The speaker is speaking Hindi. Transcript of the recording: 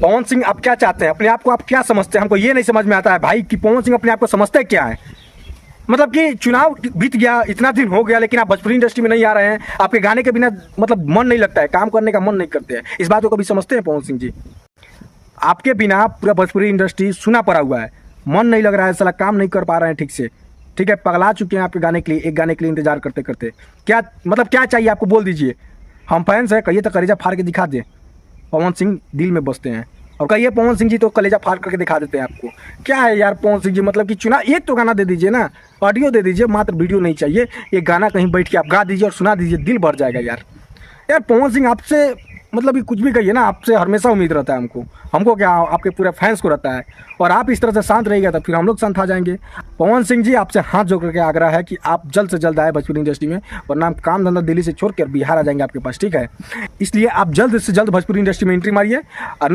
पवन सिंह आप क्या चाहते हैं, अपने आप को आप क्या समझते हैं? हमको ये नहीं समझ में आता है भाई कि पवन सिंह अपने आप को समझते क्या है। मतलब कि चुनाव बीत गया, इतना दिन हो गया, लेकिन आप भोजपुरी इंडस्ट्री में नहीं आ रहे हैं। आपके गाने के बिना मतलब मन नहीं लगता है, काम करने का मन नहीं करते हैं। इस बात को कभी समझते हैं पवन सिंह जी? आपके बिना पूरा भोजपुरी इंडस्ट्री सुना पड़ा हुआ है, मन नहीं लग रहा है, साला काम नहीं कर पा रहे हैं ठीक से। ठीक है, पगला चुके हैं आपके गाने के लिए, एक गाने के लिए इंतजार करते करते। क्या मतलब क्या चाहिए आपको, बोल दीजिए। हम फैंस हैं, कहिए तो कलेजा फाड़ के दिखा दें। पवन सिंह दिल में बसते हैं, और कहिए पवन सिंह जी तो कलेजा फाड़ करके दिखा देते हैं आपको। क्या है यार पवन सिंह जी, मतलब कि चुना एक तो गाना दे दीजिए ना, ऑडियो दे दीजिए, मात्र वीडियो नहीं चाहिए। एक गाना कहीं बैठ के आप गा दीजिए और सुना दीजिए, दिल भर जाएगा यार। यार पवन सिंह आपसे मतलब कि कुछ भी कहिए ना, आपसे हमेशा उम्मीद रहता है हमको क्या, आपके पूरे फैंस को रहता है। और आप इस तरह से शांत रहिएगा तो फिर हम लोग शांत आ जाएंगे। पवन सिंह जी आपसे हाथ जोड़ करके आग्रह है कि आप जल्द से जल्द आए भोजपुरी इंडस्ट्री में, वरना काम धंधा दिल्ली से छोड़ कर बिहार आ जाएंगे आपके पास। ठीक है, इसलिए आप जल्द से जल्द भोजपुरी इंडस्ट्री में एंट्री मारिए। और